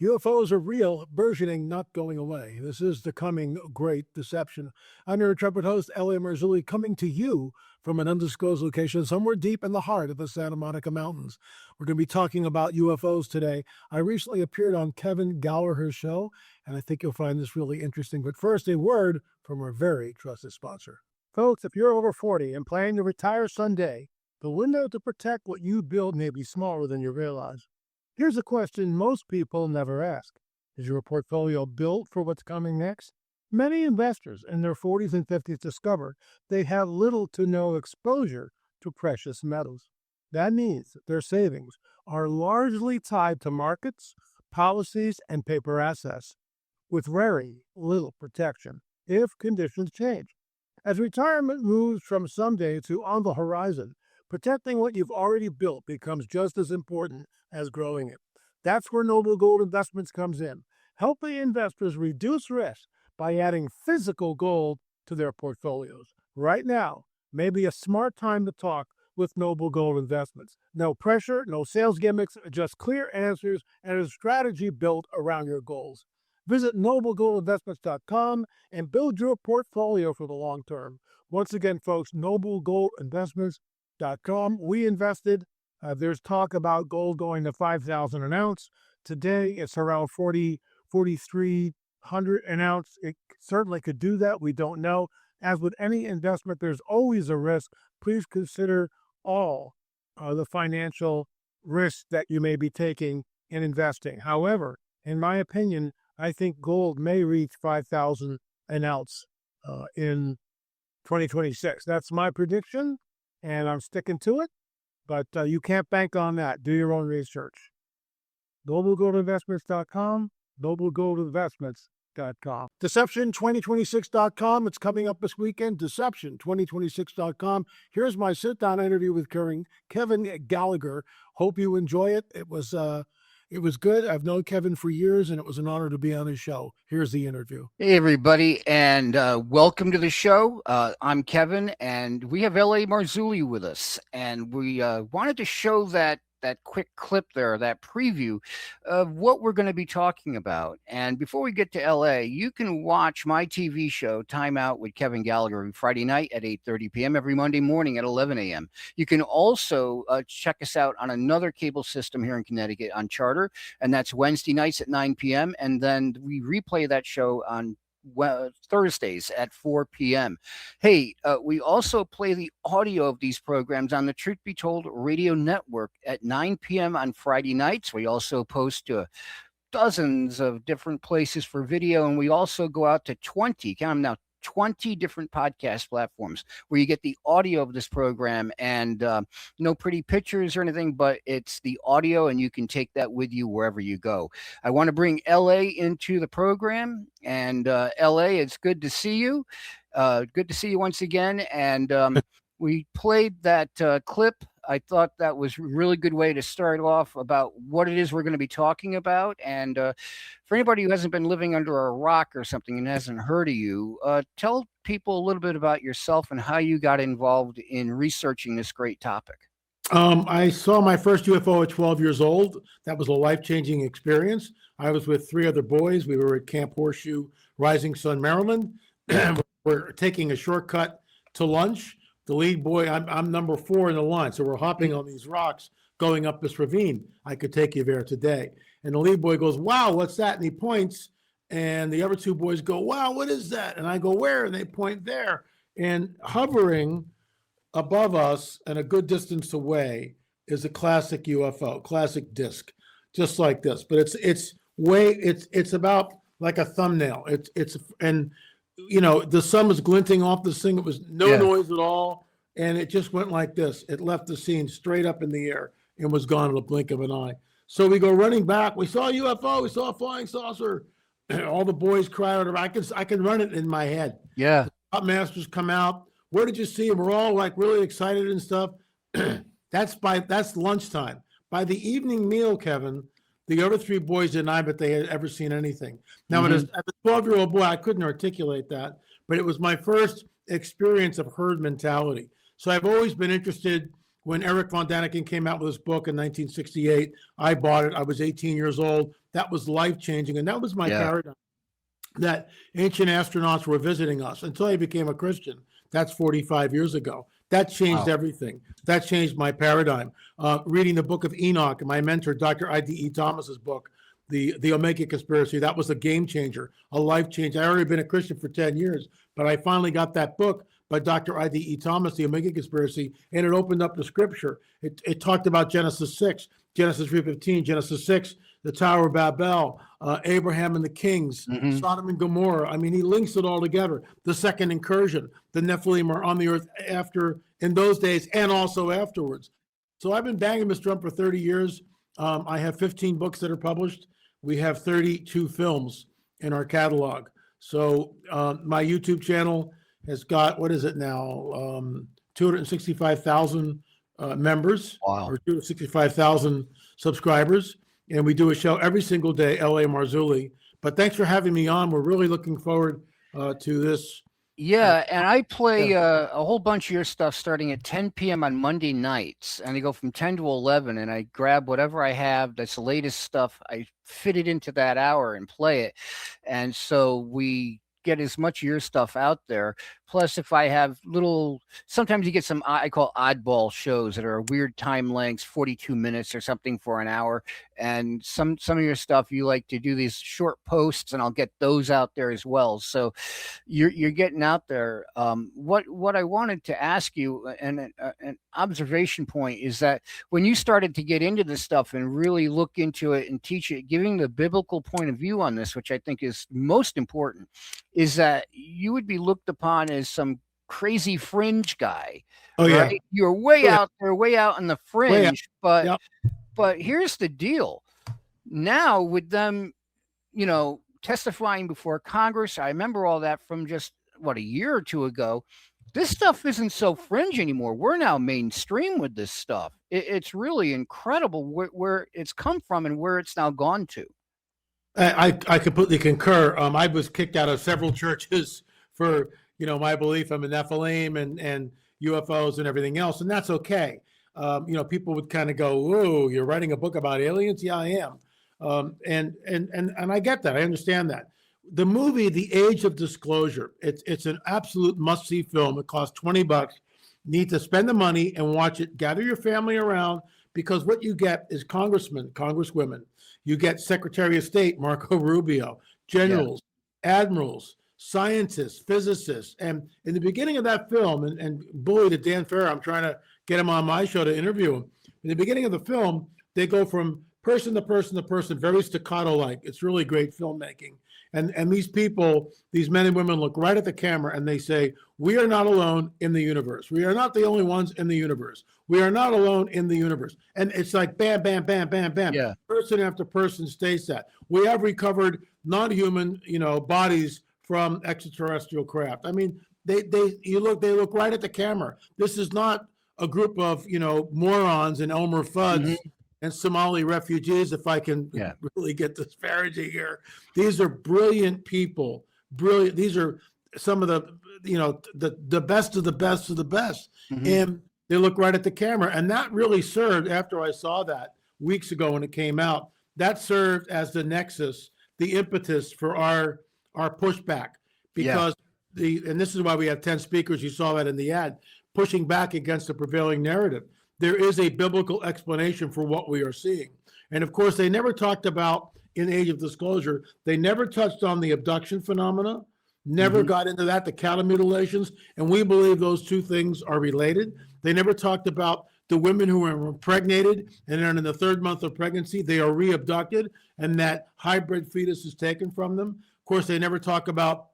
UFOs are real, burgeoning, not going away. This is the coming Great Deception. I'm your intrepid host, Elliot Marzulli, coming to you from an undisclosed location somewhere deep in the heart of the Santa Monica Mountains. We're going to be talking about UFOs today. I recently appeared on Kevin Gallagher's show, and I think you'll find this really interesting. But first, a word from our very trusted sponsor. Folks, if you're over 40 and planning to retire someday, the window to protect what you build may be smaller than you realize. Here's a question most people never ask. Is your portfolio built for what's coming next? Many investors in their 40s and 50s discover they have little to no exposure to precious metals. That means that their savings are largely tied to markets, policies, and paper assets, with very little protection if conditions change. As retirement moves from someday to on the horizon, protecting what you've already built becomes just as important as growing it. That's where Noble Gold Investments comes in, helping investors reduce risk by adding physical gold to their portfolios. Right now may be a smart time to talk with Noble Gold Investments. No pressure, no sales gimmicks, just clear answers and a strategy built around your goals. Visit noblegoldinvestments.com and build your portfolio for the long term. Once again, folks, noblegoldinvestments.com. We invested. There's talk about gold going to $5,000 an ounce. Today, it's around $4,300 an ounce. It certainly could do that. We don't know. As with any investment, there's always a risk. Please consider all the financial risks that you may be taking in investing. However, in my opinion, I think gold may reach $5,000 an ounce in 2026. That's my prediction, and I'm sticking to it. But you can't bank on that. Do your own research. NobleGoldInvestments.com, NobleGoldInvestments.com. Deception2026.com. It's coming up this weekend. Deception2026.com. Here's my sit-down interview with Kevin Gallagher. Hope you enjoy it. It was good. I've known Kevin for years, and it was an honor to be on his show. Here's the interview. Hey, everybody, and welcome to the show. I'm Kevin, and we have L.A. Marzulli with us, and we wanted to show that quick clip there, that preview of what we're going to be talking about. And before we get to L.A., you can watch my TV show, Time Out with Kevin Gallagher, every Friday night at 8:30 p.m., every Monday morning at 11 a.m. You can also check us out on another cable system here in Connecticut on Charter, and that's Wednesday nights at 9 p.m., and then we replay that show on Thursdays at 4 p.m. Hey, we also play the audio of these programs on the Truth Be Told radio network at 9 p.m. on Friday nights. We also post to dozens of different places for video, and we also go out to 20 different podcast platforms where you get the audio of this program, and no pretty pictures or anything, but it's the audio, and you can take that with you wherever you go. I want to bring LA into the program, and LA, it's good to see you. Good to see you once again. And we played that clip. I thought that was a really good way to start off about what it is we're going to be talking about. And for anybody who hasn't been living under a rock or something and hasn't heard of you, tell people a little bit about yourself and how you got involved in researching this great topic. I saw my first UFO at 12 years old. That was a life-changing experience. I was with 3 other boys. We were at Camp Horseshoe, Rising Sun, Maryland. We're taking a shortcut to lunch. The lead boy, I'm number 4 in the line. So we're hopping on these rocks going up this ravine. I could take you there today. And the lead boy goes, "Wow, what's that?" And he points. And the other 2 boys go, "Wow, what is that?" And I go, "Where?" And they point there. And hovering above us and a good distance away is a classic UFO, classic disc, just like this. But it's about like a thumbnail. And you know, the sun was glinting off this thing. It was no noise at all. And it just went like this. It left the scene straight up in the air and was gone in a blink of an eye. So we go running back. We saw a UFO. We saw a flying saucer. All the boys cry out. I can run it in my head. Yeah. The top masters come out. Where did you see him? We're all like really excited and stuff. That's lunchtime. By the evening meal, Kevin, the other 3 boys denied that they had ever seen anything. Now, as a 12-year-old boy, I couldn't articulate that, but it was my first experience of herd mentality. So I've always been interested When Eric von Daniken came out with his book in 1968, I bought it. I was 18 years old. That was life-changing, and that was my Yeah. paradigm, that ancient astronauts were visiting us until I became a Christian. That's 45 years ago. That changed Wow. everything. That changed my paradigm. Reading the book of Enoch, my mentor, Dr. I.D.E. Thomas's book, the Omega Conspiracy, that was a game changer, a life changer. I already been a Christian for 10 years, but I finally got that book by Dr. I.D.E. Thomas, the Omega Conspiracy, and it opened up the scripture. It talked about Genesis 6, Genesis 3:15, Genesis 6, the Tower of Babel, Abraham and the kings, Mhm. Sodom and Gomorrah. I mean, he links it all together. The second incursion, the Nephilim are on the earth after, in those days, and also afterwards. So I've been banging this drum for 30 years. I have 15 books that are published. We have 32 films in our catalog. So my YouTube channel has got, what is it now? 265,000 members, Wow. or 265,000 subscribers. And we do a show every single day, L.A. Marzulli. But thanks for having me on. We're really looking forward to this. Yeah, and I play a whole bunch of your stuff starting at 10 p.m. on Monday nights, and I go from 10 to 11, and I grab whatever I have that's the latest stuff. I fit it into that hour and play it, and so we get as much of your stuff out there. Plus, if I have sometimes you get some I call oddball shows that are weird time lengths, 42 minutes or something for an hour, and some of your stuff you like to do these short posts, and I'll get those out there as well. So you're getting out there. What I wanted to ask you, and an observation point, is that when you started to get into this stuff and really look into it and teach it, giving the biblical point of view on this, which I think is most important, is that you would be looked upon as some crazy fringe guy. Oh, yeah. Right? You're way Oh, yeah. out there, way out in the Way out. fringe. But Yep. but here's the deal. Now with them, testifying before Congress, I remember all that from just a year or two ago. This stuff isn't so fringe anymore. We're now mainstream with this stuff. It's really incredible where it's come from and where it's now gone to. I completely concur. I was kicked out of several churches for, my belief I'm a Nephilim and UFOs and everything else, and that's okay. People would kind of go, "Whoa, you're writing a book about aliens?" Yeah, I am. And I get that. I understand that. The movie, The Age of Disclosure, it's an absolute must-see film. It costs $20. You need to spend the money and watch it. Gather your family around, because what you get is congressmen, congresswomen. You get Secretary of State Marco Rubio, generals, admirals, scientists, physicists. And in the beginning of that film, and bully to Dan Farrar, I'm trying to get him on my show to interview him. In the beginning of the film, they go from person to person to person, very staccato-like. It's really great filmmaking. And these people, these men and women, look right at the camera and they say, "We are not alone in the universe. We are not the only ones in the universe. We are not alone in the universe." And it's like bam, bam, bam, bam, bam. Yeah. Person after person states that. We have recovered non-human, bodies from extraterrestrial craft. I mean, they look right at the camera. This is not a group of, morons and Elmer Fudd's and Somali refugees, if I can really get disparaging here. These are brilliant people. Brilliant. These are some of the, the best of the best of the best. And they look right at the camera. And that really served, after I saw that weeks ago when it came out, that served as the nexus, the impetus for our pushback. Because and this is why we have 10 speakers, you saw that in the ad, pushing back against the prevailing narrative. There is a biblical explanation for what we are seeing. And of course, they never talked about, in Age of Disclosure, they never touched on the abduction phenomena, never got into that, the cattle mutilations, and we believe those two things are related. They never talked about the women who are impregnated and are in the third month of pregnancy, they are re-abducted, and that hybrid fetus is taken from them. Of course, they never talk about,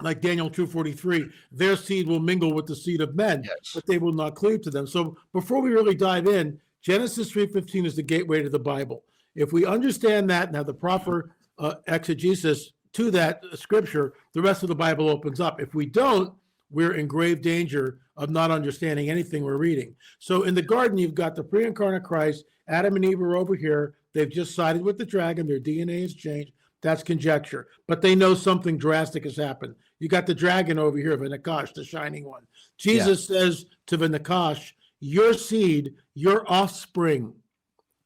like Daniel 2:43, their seed will mingle with the seed of men, but they will not cleave to them. So before we really dive in, Genesis 3:15 is the gateway to the Bible. If we understand that and have the proper exegesis to that scripture, the rest of the Bible opens up. If we don't, we're in grave danger of not understanding anything we're reading. So in the garden, you've got the pre-incarnate Christ. Adam and Eve are over here. They've just sided with the dragon. Their DNA has changed. That's conjecture. But they know something drastic has happened. You got the dragon over here, Vinakash, the shining one. Jesus says to Vinakash, your seed, your offspring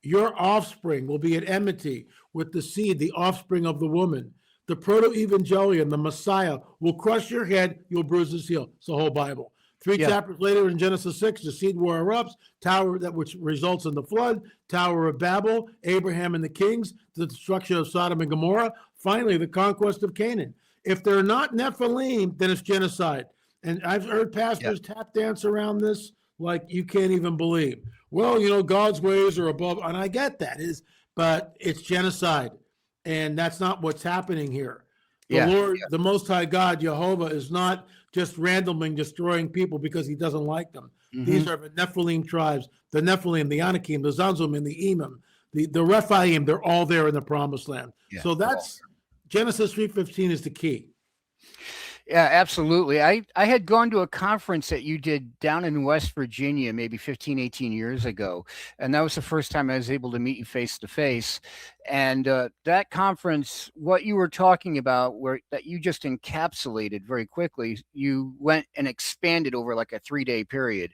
will be at enmity with the seed, the offspring of the woman. The proto-evangelion, the Messiah, will crush your head, you'll bruise his heel. It's the whole Bible. Three chapters later in Genesis 6, the seed war erupts, tower that which results in the flood, Tower of Babel, Abraham and the kings, the destruction of Sodom and Gomorrah, finally the conquest of Canaan. If they're not Nephilim, then it's genocide. And I've heard pastors tap dance around this like you can't even believe. Well, God's ways are above, and I get that, but it's genocide. And that's not what's happening here. The Lord, the Most High God, Jehovah, is not just randomly destroying people because he doesn't like them. These are the Nephilim tribes, the Nephilim, the Anakim, the Zanzum, and the Emim, the Rephaim. They're all there in the Promised Land. So that's Genesis 3:15 is the key. Yeah, absolutely. I had gone to a conference that you did down in West Virginia, maybe 15, 18 years ago. And that was the first time I was able to meet you face to face. And that conference, what you were talking about, that you just encapsulated very quickly, you went and expanded over like a 3-day period.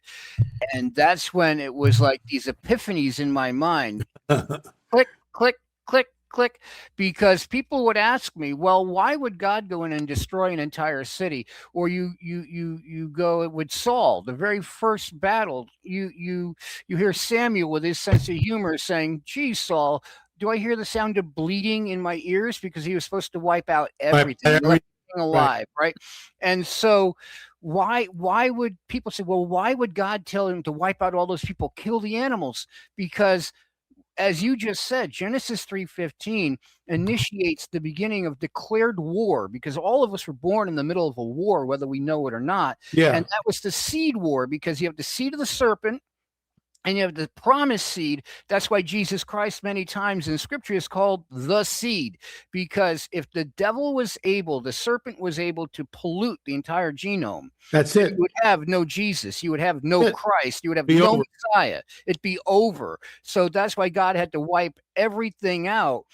And that's when it was like these epiphanies in my mind. Click, click, click, click, because people would ask me, well, why would God go in and destroy an entire city? Or you go with Saul, the very first battle, you hear Samuel with his sense of humor saying, geez, Saul, do I hear the sound of bleeding in my ears? Because he was supposed to wipe out everything alive, right? And so why would people say, well, why would God tell him to wipe out all those people, kill the animals? Because as you just said, Genesis 3:15 initiates the beginning of declared war, because all of us were born in the middle of a war, whether we know it or not. Yeah. And that was the seed war, because you have the seed of the serpent and you have the promised seed. That's why Jesus Christ many times in scripture is called the seed, because if the devil was able, the serpent was able to pollute the entire genome, that's it. You would have no Jesus. You would have no Christ. You would have Be no over. Messiah. It'd be over. So that's why God had to wipe everything out.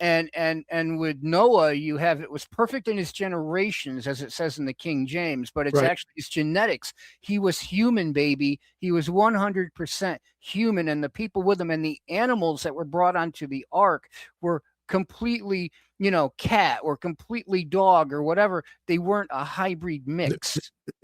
And with Noah, you have, it was perfect in his generations, as it says in the King James, but it's actually his genetics. He was human, baby. He was 100% human, and the people with him and the animals that were brought onto the ark were completely, cat or completely dog or whatever. They weren't a hybrid mix.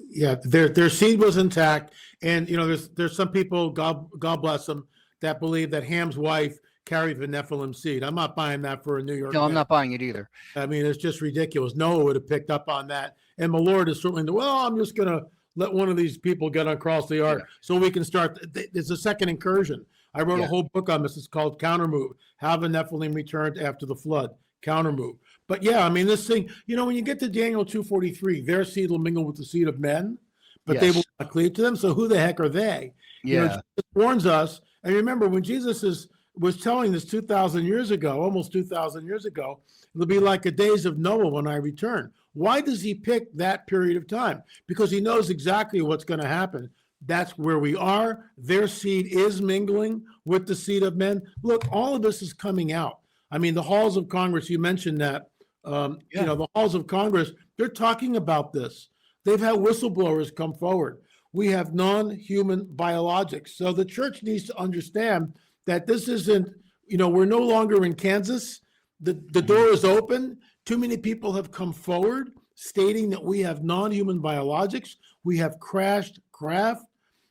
Yeah, their seed was intact, and there's some people, God bless them, that believe that Ham's wife carried the Nephilim seed. I'm not buying that for a New York. No, I'm not buying it either. I mean, it's just ridiculous. Noah would have picked up on that, and the Lord is certainly, well, I'm just going to let one of these people get across the ark so we can start. There's a second incursion. I wrote a whole book on this. It's called Countermove: How the Nephilim Returned After the Flood. Countermove. But yeah, I mean, this thing, when you get to Daniel 2:43, their seed will mingle with the seed of men, but they will not cleave to them. So who the heck are they? Jesus warns us. And remember, when Jesus was telling this 2,000 years ago, almost 2,000 years ago, it'll be like the days of Noah when I return. Why does he pick that period of time? Because he knows exactly what's going to happen. That's where we are. Their seed is mingling with the seed of men. Look, all of this is coming out. I mean, the halls of Congress, you mentioned that, the halls of Congress, they're talking about this. They've had whistleblowers come forward. We have non-human biologics. So the church needs to understand that this isn't, we're no longer in Kansas. The door is open. Too many people have come forward stating that we have non-human biologics. We have crashed craft.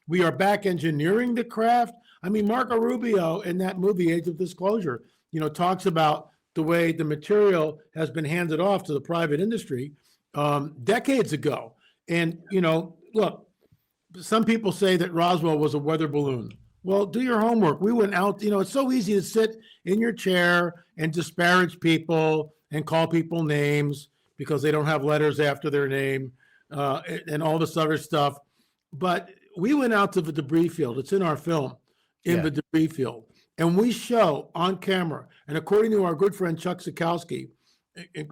We are back engineering the craft. I mean, Marco Rubio in that movie, Age of Disclosure, talks about the way the material has been handed off to the private industry decades ago. And, look, some people say that Roswell was a weather balloon. Well, do your homework. We went out, it's so easy to sit in your chair and disparage people and call people names because they don't have letters after their name and all this other stuff. But we went out to the debris field. It's in our film, the debris field. And we show on camera, and according to our good friend Chuck Sikowski,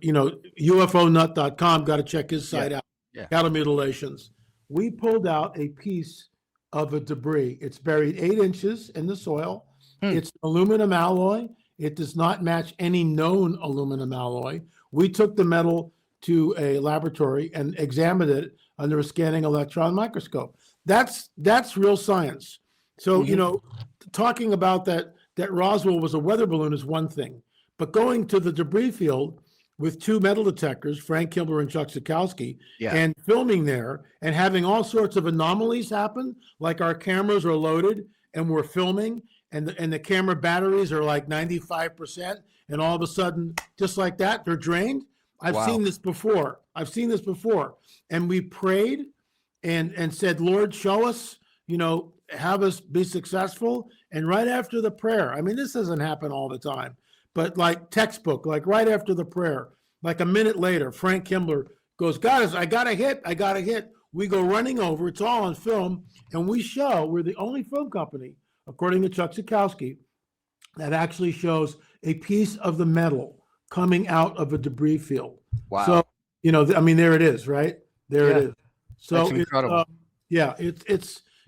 UFOnut.com, got to check his site out, cattle mutilations. We pulled out a piece of a debris. It's buried 8 inches in the soil. It's aluminum alloy. It does not match any known aluminum alloy. We took the metal to a laboratory and examined it under a scanning electron microscope. That's real science. So, talking about that Roswell was a weather balloon is one thing, but going to the debris field with two metal detectors, Frank Kimbler and Chuck Sikowski, Yeah. and filming there and having all sorts of anomalies happen, like our cameras are loaded and we're filming and the camera batteries are like 95%, and all of a sudden, just like that, they're drained. I've Wow. seen this before. And we prayed and said, Lord, show us, have us be successful. And right after the prayer, I mean, this doesn't happen all the time, but like textbook, like right after the prayer, like a minute later, Frank Kimbler goes, guys, I got a hit. We go running over. It's all on film. And we're the only film company, according to Chuck Sikowski, that actually shows a piece of the metal coming out of a debris field. Wow. So, there it is, right? There it is. So that's incredible.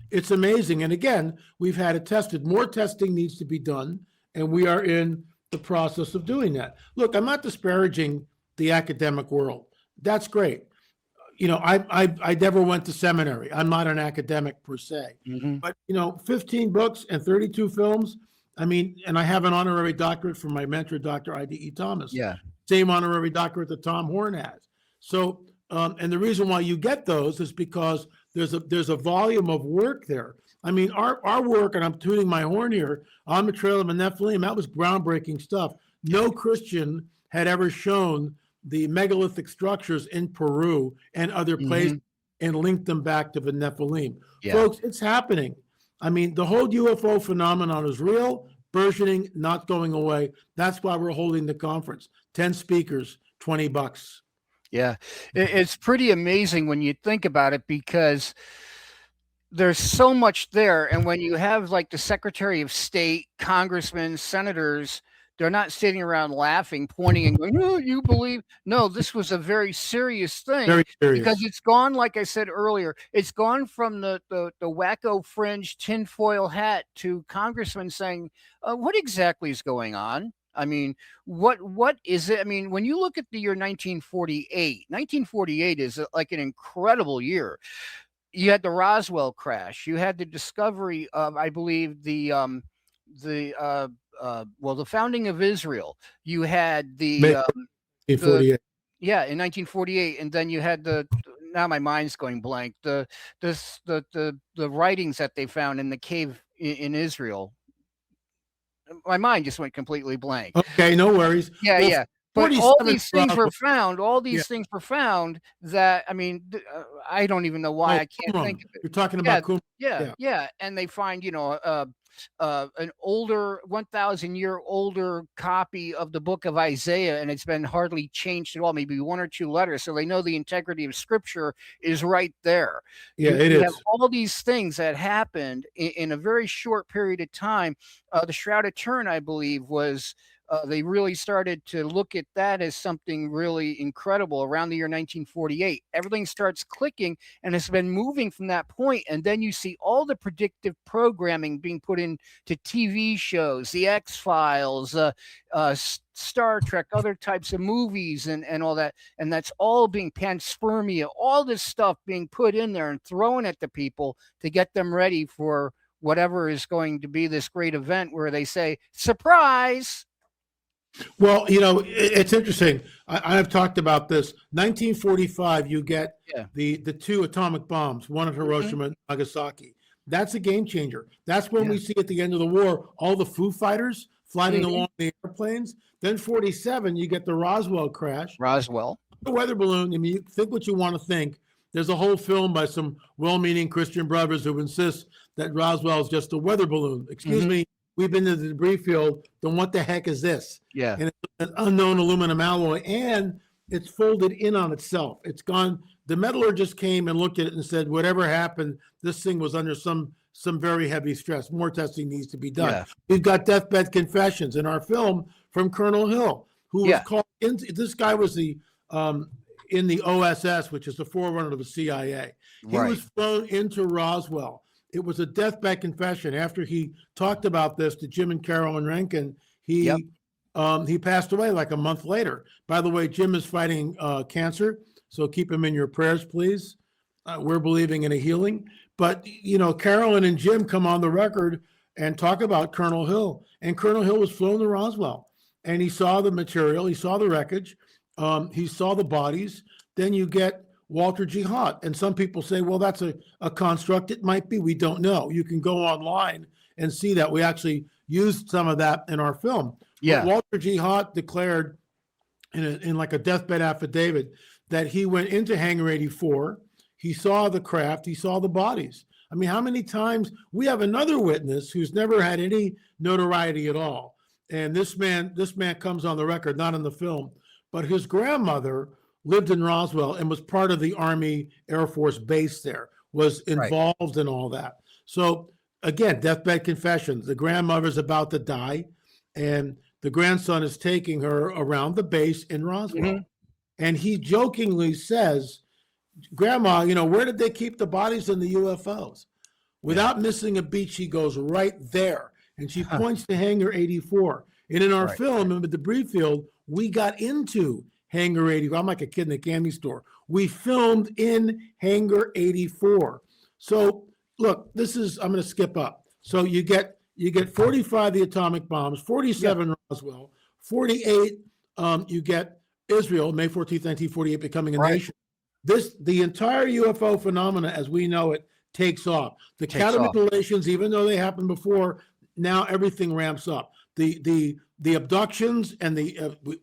It's amazing. And again, we've had it tested. More testing needs to be done, and we are in the process of doing that. Look, I'm not disparaging the academic world. That's great. I never went to seminary. I'm not an academic per se. Mhm. But 15 books and 32 films. And I have an honorary doctorate from my mentor, Dr. I.D.E. Thomas. Yeah. Same honorary doctorate that Tom Horn has. So, and the reason why you get those is because there's a volume of work there. Our work, and I'm tooting my horn here, on the Trail of the Nephilim, that was groundbreaking stuff. No Christian had ever shown the megalithic structures in Peru and other places and linked them back to the Nephilim. Yeah. Folks, it's happening. The whole UFO phenomenon is real, burgeoning, not going away. That's why we're holding the conference. 10 speakers, $20. Yeah, it's pretty amazing when you think about it, because there's so much there. And when you have like the Secretary of State, congressmen, senators, they're not sitting around laughing, pointing and going, "Oh, you believe?" No, this was a very serious thing. Very serious. Because it's gone, like I said earlier, it's gone from the wacko fringe tinfoil hat to congressmen saying, what exactly is going on? What is it? When you look at the year 1948 is like an incredible year. You had the Roswell crash. You had the discovery of, I believe, the founding of Israel. You had in 1948, and then you had now my mind's going blank. The writings that they found in the cave in Israel. My mind just went completely blank. Okay, no worries. Yeah. But all these things were found. Things were found that, I don't even know why. I can't think of it. You're talking about Qumran. Yeah. And they find, an older 1,000-year older copy of the book of Isaiah, and it's been hardly changed at all, maybe one or two letters. So they know the integrity of scripture is right there. Yeah, it is. You have all these things that happened in a very short period of time. The Shroud of Turin, I believe, was they really started to look at that as something really incredible around the year 1948. Everything starts clicking, and it's been moving from that point. And then you see all the predictive programming being put into TV shows, the X-Files, Star Trek, other types of movies, and all that. And that's all being panspermia, all this stuff being put in there and thrown at the people to get them ready for whatever is going to be this great event where they say, surprise. Well, it's interesting. I've talked about this. 1945, you get the two atomic bombs, one at Hiroshima and Nagasaki. That's a game changer. That's when we see at the end of the war all the Foo Fighters flying along the airplanes. Then 47, you get the Roswell crash. The weather balloon. You think what you want to think. There's a whole film by some well-meaning Christian brothers who insist that Roswell is just a weather balloon. Excuse me. We've been to the debris field. Then what the heck is this? Yeah. And it's an unknown aluminum alloy, and it's folded in on itself. It's gone. The metallurgist came and looked at it and said, whatever happened, this thing was under some very heavy stress. More testing needs to be done. Yeah. We've got deathbed confessions in our film from Colonel Hill, who was called in. This guy was in the OSS, which is the forerunner of the CIA. He was flown into Roswell. It was a deathbed confession. After he talked about this to Jim and Carolyn Rankin, he passed away like a month later. By the way, Jim is fighting cancer, so keep him in your prayers, please. We're believing in a healing. But, Carolyn and Jim come on the record and talk about Colonel Hill. And Colonel Hill was flown to Roswell, and he saw the material, he saw the wreckage, he saw the bodies. Then you get Walter G. Haught. And some people say, well, that's a construct. It might be. We don't know. You can go online and see that. We actually used some of that in our film. Yeah. But Walter G. Haught declared in like a deathbed affidavit that he went into Hangar 84. He saw the craft. He saw the bodies. I mean, how many times? We have another witness who's never had any notoriety at all. And this man comes on the record, not in the film, but his grandmother lived in Roswell and was part of the Army Air Force base there, was involved in all that. So again, deathbed confession. The grandmother's about to die, and the grandson is taking her around the base in Roswell. Mm-hmm. And he jokingly says, Grandma, where did they keep the bodies in the UFOs? Without missing a beat, she goes right there. And she points to Hangar 84. And in our film, in the debris field, we got into Hangar 84. I'm like a kid in a candy store. We filmed in Hangar 84. So look, I'm going to skip up. So you get 45 the atomic bombs, 47 Roswell, 48 you get Israel, May 14th, 1948, becoming a nation. The entire UFO phenomena as we know it takes off. The counter-manipulations, even though they happened before, now everything ramps up. The abductions and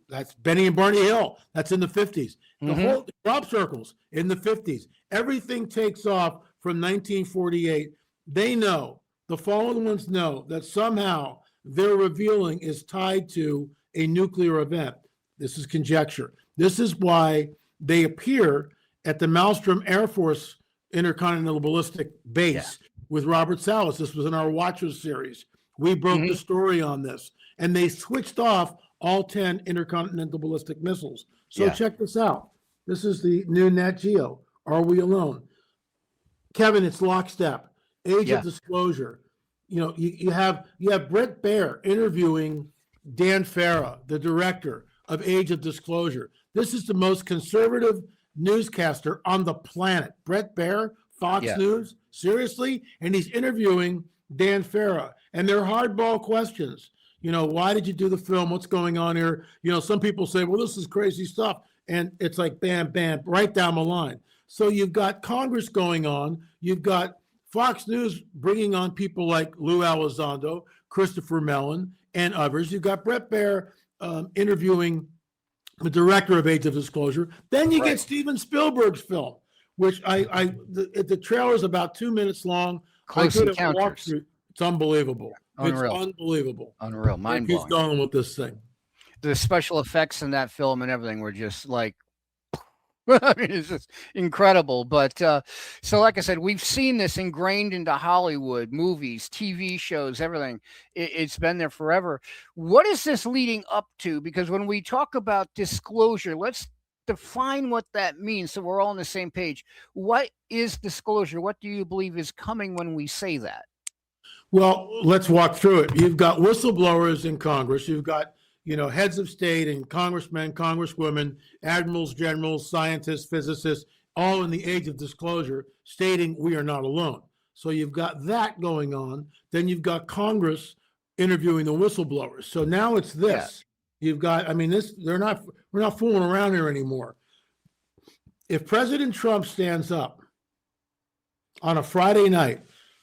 that's Benny and Barney Hill. That's in the 50s. The whole crop circles in the 50s. Everything takes off from 1948. They know, the fallen ones know that somehow their revealing is tied to a nuclear event. This is conjecture. This is why they appear at the Maelstrom Air Force Intercontinental Ballistic Base with Robert Salas. This was in our Watchers series. We broke the story on this. And they switched off all 10 intercontinental ballistic missiles. So check this out. This is the new Nat Geo. Are we alone? Kevin, it's lockstep. Age of disclosure. You have Brett Baer interviewing Dan Farah, the director of Age of Disclosure. This is the most conservative newscaster on the planet. Brett Baer, Fox News, seriously? And he's interviewing Dan Farah. And they're hardball questions. Why did you do the film? What's going on here? Some people say, well, this is crazy stuff. And it's like, bam, bam, right down the line. So you've got Congress going on. You've got Fox News bringing on people like Lou Elizondo, Christopher Mellon, and others. You've got Brett Baer interviewing the director of Age of Disclosure. Then you get Steven Spielberg's film, which the trailer is about 2 minutes long. Close Encounters. It's unbelievable. Unreal. It's unbelievable. Unreal. Mind blowing. He's going with this thing. The special effects in that film and everything were just like, I mean, it's just incredible. But so like I said, we've seen this ingrained into Hollywood, movies, TV shows, everything. It's been there forever. What is this leading up to? Because when we talk about disclosure, let's define what that means so we're all on the same page. What is disclosure? What do you believe is coming when we say that? Well, let's walk through it. You've got whistleblowers in Congress. You've got, heads of state and congressmen, congresswomen, admirals, generals, scientists, physicists, all in the age of disclosure, stating we are not alone. So you've got that going on. Then you've got Congress interviewing the whistleblowers. So now it's this. You've got, we're not fooling around here anymore. If President Trump stands up on a Friday night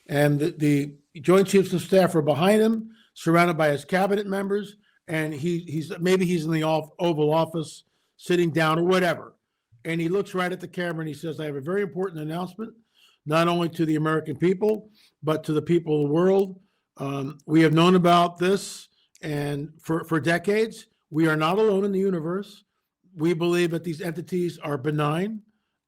and the Joint Chiefs of Staff are behind him, surrounded by his cabinet members, and he's in the Oval Office sitting down or whatever, and he looks right at the camera and he says, I have a very important announcement, not only to the American people, but to the people of the world. We have known about this and for decades. We are not alone in the universe. We believe that these entities are benign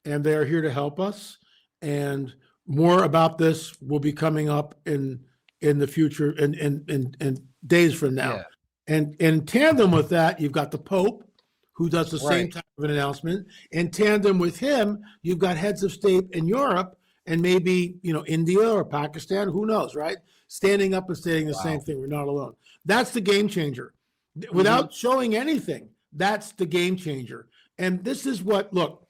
and they are here to help us. And more about this will be coming up in the future in days from now. Yeah. And in tandem with that, you've got the Pope, who does the same type of an announcement. In tandem with him, you've got heads of state in Europe and maybe, India or Pakistan, who knows, right? Standing up and saying the same thing. We're not alone. That's the game changer. Without showing anything, that's the game changer. And this is what, look,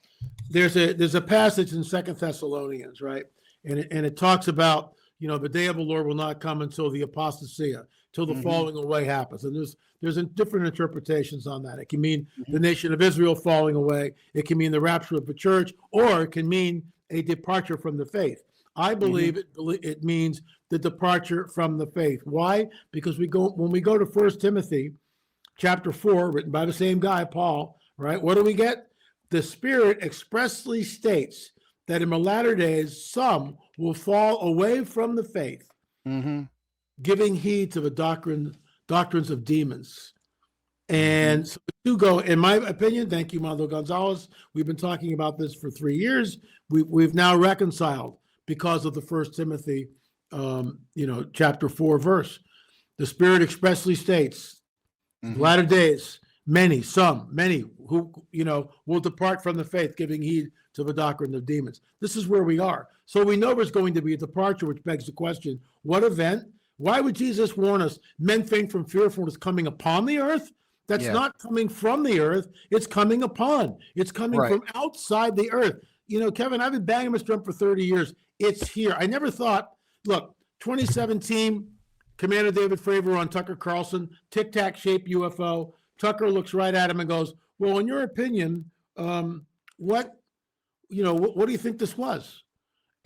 there's a passage in 2 Thessalonians, right? and it talks about, the day of the Lord will not come until the apostasia, till the falling away happens. And there's different interpretations on that. It can mean the nation of Israel falling away. It can mean the rapture of the church, or it can mean a departure from the faith. I believe it means the departure from the faith. Why? Because when we go to 1 Timothy chapter 4, written by the same guy, Paul, right? What do we get? The Spirit expressly states that in the latter days, some will fall away from the faith, giving heed to the doctrines of demons. And so to go, in my opinion, thank you, Mando Gonzalez. We've been talking about this for 3 years. We've now reconciled because of the 1 Timothy, chapter 4 verse. The Spirit expressly states, latter days, many who, will depart from the faith, giving heed to the doctrine of demons. This is where we are. So we know there's going to be a departure, which begs the question, what event? Why would Jesus warn us? Men think from fearfulness coming upon the earth. That's not coming from the earth. It's coming upon. It's coming from outside the earth. Kevin, I've been banging this drum for 30 years. It's here. I never thought, look, 2017, Commander David Fravor on Tucker Carlson, tic-tac shaped UFO. Tucker looks right at him and goes, well, in your opinion, what do you think this was?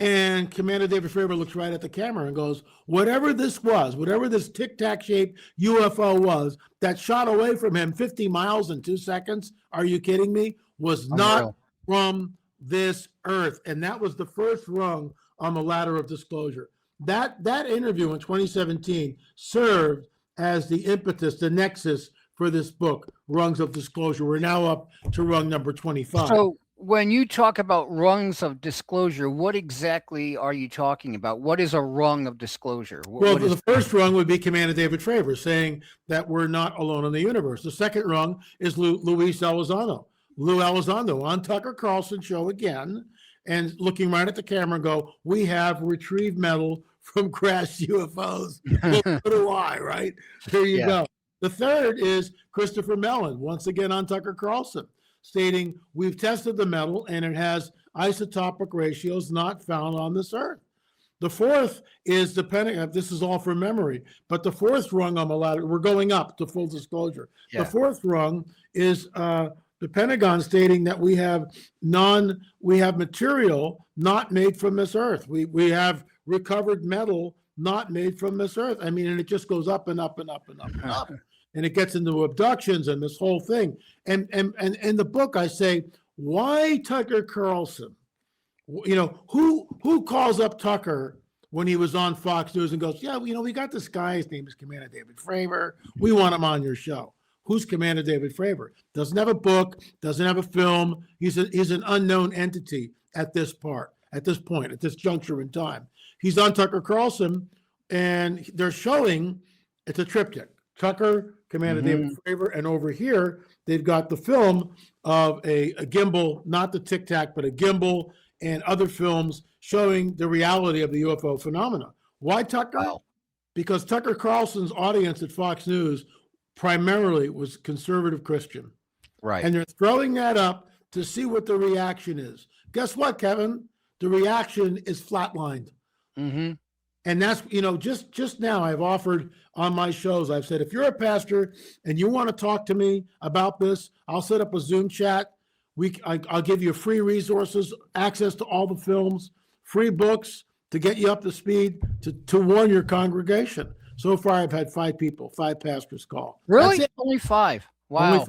And Commander David Fravor looks right at the camera and goes, whatever this was, whatever this tic-tac shaped UFO was that shot away from him 50 miles in 2 seconds, are you kidding me? Was not from this earth. And that was the first rung on the ladder of disclosure. That interview in 2017 served as the impetus, the nexus for this book, Rungs of Disclosure. We're now up to rung number 25. So when you talk about rungs of disclosure, what exactly are you talking about? What is a rung of disclosure? The first rung would be Commander David Fravor saying that we're not alone in the universe. The second rung is Luis Elizondo. Lou Elizondo on Tucker Carlson show again, and looking right at the camera and go, we have retrieved metal from crashed UFOs. So do I, right? There you go. The third is Christopher Mellon, once again on Tucker Carlson, stating we've tested the metal and it has isotopic ratios not found on this earth. The fourth is the Pentagon. This is all from memory, but the fourth rung on the ladder, we're going up to full disclosure. The fourth rung is the Pentagon stating that we have material not made from this earth. We have recovered metal not made from this earth. I mean, and it just goes up and up and up and up and up. And it gets into abductions and this whole thing. And in the book, I say, why Tucker Carlson? Who calls up Tucker when he was on Fox News and goes, we got this guy. His name is Commander David Fravor. We want him on your show. Who's Commander David Fravor? Doesn't have a book, doesn't have a film. He's an unknown entity at this point, at this juncture in time. He's on Tucker Carlson, and they're showing it's a triptych. Tucker, Commander David Fravor, and over here, they've got the film of a gimbal, not the Tic Tac, but a gimbal and other films showing the reality of the UFO phenomena. Why Tucker? Wow. Because Tucker Carlson's audience at Fox News primarily was conservative Christian. Right. And they're throwing that up to see what the reaction is. Guess what, Kevin? The reaction is flatlined. And that's, just now I've offered on my shows, I've said, if you're a pastor and you want to talk to me about this, I'll set up a Zoom chat. I'll give you free resources, access to all the films, free books to get you up to speed, to warn your congregation. So far, I've had 5 pastors call. Really? Only 5? Wow. Only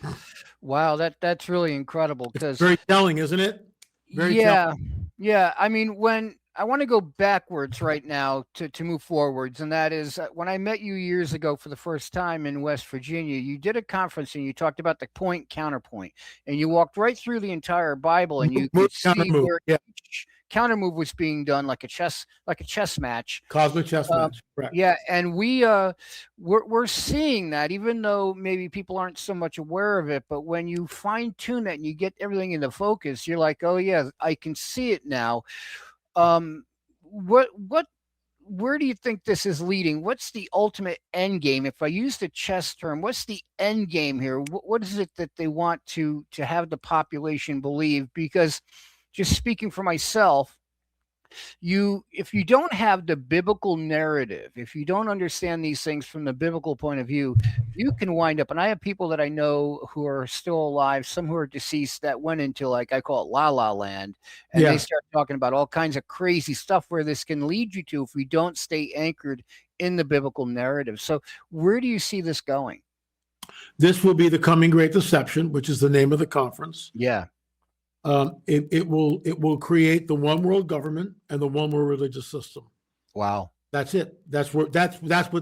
5. Wow, that's really incredible. It's very telling, isn't it? Very telling. Yeah. I mean, when I want to go backwards right now to move forwards, and that is when I met you years ago for the first time in West Virginia, you did a conference and you talked about the point counterpoint, and you walked right through the entire Bible, and you could see where each counter move was being done like a chess match, cosmic chess match. Correct. Yeah, and we're seeing that, even though maybe people aren't so much aware of it. But when you fine tune that and you get everything into focus, you're like, oh yeah, I can see it now. Where do you think this is leading? What's the ultimate end game? If I use the chess term, what's the end game here? What is it that they want to have the population believe? Because just speaking for myself, if you don't have the biblical narrative, if you don't understand these things from the biblical point of view, you can wind up, and I have people that I know who are still alive, some who are deceased, that went into, like, I call it la la land, and they start talking about all kinds of crazy stuff where this can lead you to if we don't stay anchored in the biblical narrative. So where do you see this going? This will be the coming Great Deception, which is the name of the conference. Yeah. It will create the one world government and the one world religious system. Wow. That's it. That's what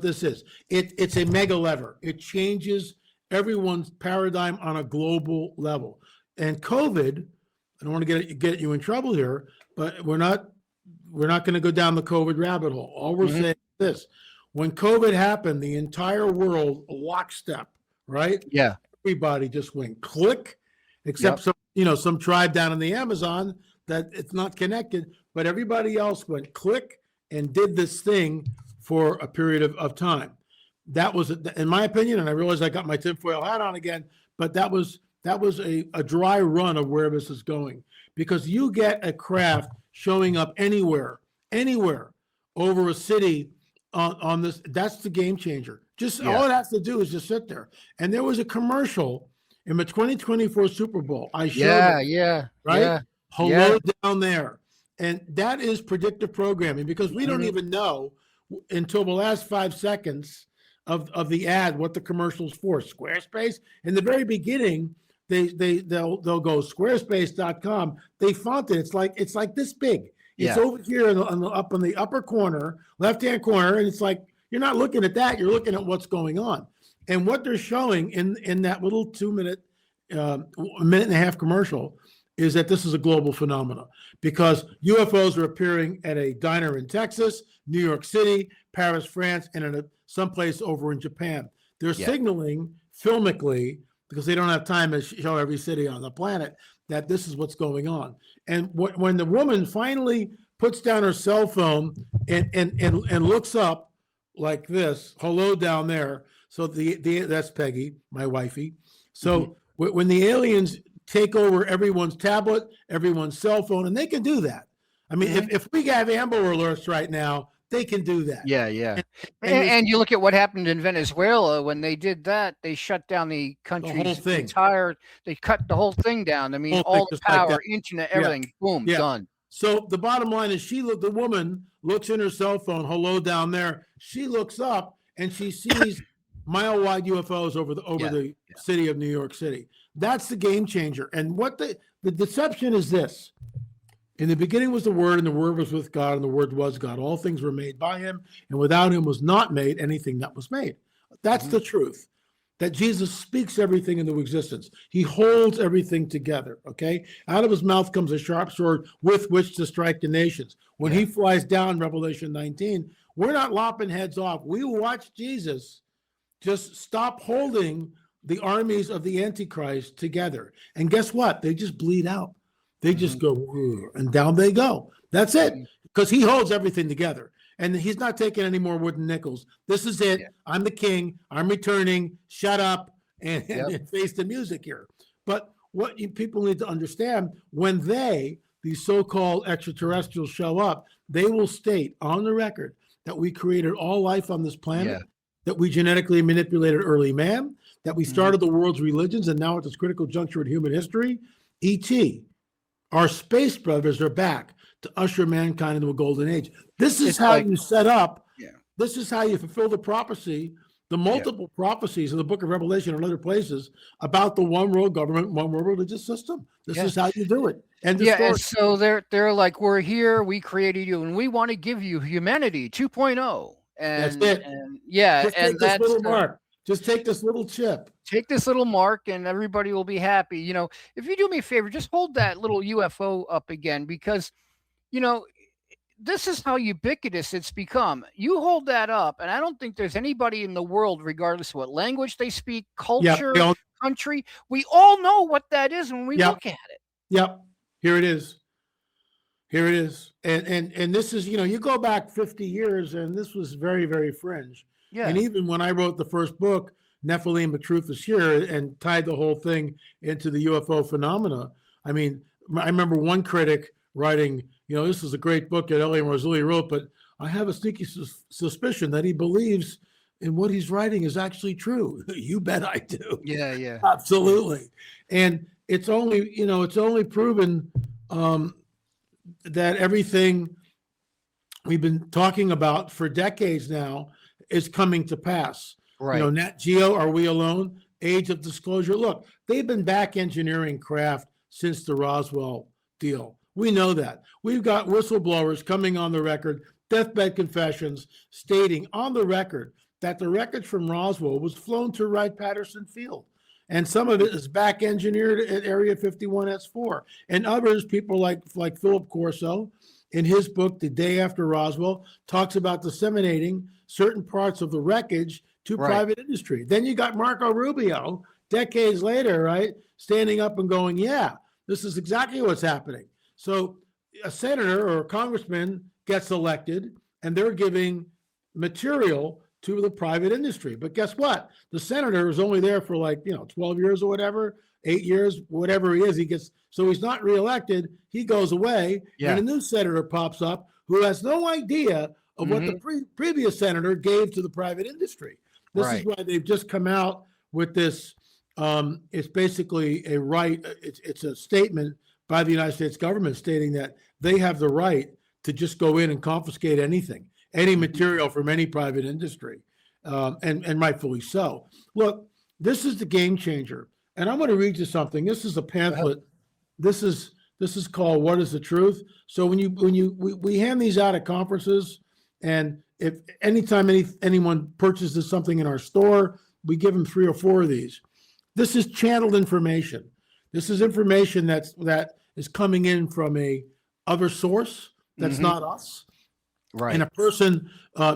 this is. It's a mega lever. It changes everyone's paradigm on a global level. And COVID, I don't want to get you in trouble here, but we're not going to go down the COVID rabbit hole. All we're saying is this: when COVID happened, the entire world lockstep, right? Yeah. Everybody just went click, except some tribe down in the Amazon that it's not connected, but everybody else went click and did this thing for a period of time. That was, in my opinion, and I realize I got my tinfoil hat on again, but that was a dry run of where this is going, because you get a craft showing up anywhere over a city on this. That's the game changer. All it has to do is just sit there. And there was a commercial in the 2024 Super Bowl. I showed it, right? Yeah. Hello down there. And that is predictive programming, because we don't even know until the last 5 seconds of the ad what the commercial's for. Squarespace, in the very beginning, they'll go squarespace.com. They font it. It's like this big. It's over here up in the upper corner, left-hand corner, and it's like you're not looking at that. You're looking at what's going on. And what they're showing in that little 2-minute, minute and a half commercial is that this is a global phenomenon, because UFOs are appearing at a diner in Texas, New York City, Paris, France, and in someplace over in Japan. They're signaling filmically, because they don't have time to show every city on the planet, that this is what's going on. And when the woman finally puts down her cell phone and looks up like this, hello down there. So that's Peggy, my wifey. So when the aliens take over everyone's tablet, everyone's cell phone, and they can do that. I mean, if we have Amber Alerts right now, they can do that. Yeah. And you look at what happened in Venezuela when they did that. They shut down the country's entire. They cut the whole thing down. I mean, all the power, internet, everything, boom, done. So the bottom line is, the woman looks in her cell phone, hello down there. She looks up and she sees mile-wide UFOs over the city of New York City. That's the game changer. And what the deception is this: in the beginning was the Word, and the Word was with God, and the Word was God. All things were made by him, and without him was not made anything that was made. That's the truth. That Jesus speaks everything into existence. He holds everything together, okay? Out of his mouth comes a sharp sword with which to strike the nations. When he flies down, Revelation 19, we're not lopping heads off. We watch Jesus just stop holding the armies of the Antichrist together. And guess what? They just bleed out. They just go, and down they go. That's it. Because he holds everything together. And he's not taking any more wooden nickels. This is it. I'm the king. I'm returning. Shut up and face the music here. But what people need to understand, when these so-called extraterrestrials show up, they will state on the record that we created all life on this planet, that we genetically manipulated early man, that we started the world's religions, and now at this critical juncture in human history, E.T., our space brothers, are back to usher mankind into a golden age. This is how you set up. This is how you fulfill the prophecy, the multiple prophecies in the book of Revelation and other places about the one world government, one world religious system. This is how you do it. And so they're like, we're here, we created you, and we want to give you humanity 2.0. And that's it. And that's little mark. Just take this little chip. Take this little mark, and everybody will be happy. You know, if you do me a favor, just hold that little UFO up again, because, you know, this is how ubiquitous it's become. You hold that up, and I don't think there's anybody in the world, regardless of what language they speak, culture, country, we all know what that is when we look at it. Yep. Here it is. Here it is. And this is, you go back 50 years, and this was very, very fringe. Yeah. And even when I wrote the first book, Nephilim, the Truth is Here, and tied the whole thing into the UFO phenomena, I mean, I remember one critic writing, this is a great book that Elliot Marzulli wrote, but I have a sneaky suspicion that he believes in what he's writing is actually true. You bet I do. Yeah, yeah. Absolutely. And it's only proven that everything we've been talking about for decades now is coming to pass. Right. Nat Geo, Are We Alone? Age of Disclosure. Look, they've been back engineering craft since the Roswell deal. We know that. We've got whistleblowers coming on the record, deathbed confessions, stating on the record that the wreckage from Roswell was flown to Wright-Patterson Field. And some of it is back engineered at Area 51S4. And others, people like Philip Corso, in his book, The Day After Roswell, talks about disseminating certain parts of the wreckage to private industry. Then you got Marco Rubio, decades later, right, standing up and going, yeah, this is exactly what's happening. So a senator or a congressman gets elected, and they're giving material to the private industry. But guess what? The senator is only there for 12 years or whatever, 8 years, whatever he is. So he's not reelected. He goes away, and a new senator pops up who has no idea of what the previous senator gave to the private industry. This is why they've just come out with this. It's basically a right. It's a statement by the United States government stating that they have the right to just go in and confiscate anything, any material from any private industry, and rightfully so. Look, this is the game changer, and I'm going to read you something. This is a pamphlet. This is called "What Is the Truth." So we hand these out at conferences, and if anytime anyone purchases something in our store, we give them 3 or 4 of these. This is channeled information. This is information that is coming in from a other source that's not us. Right. And a person,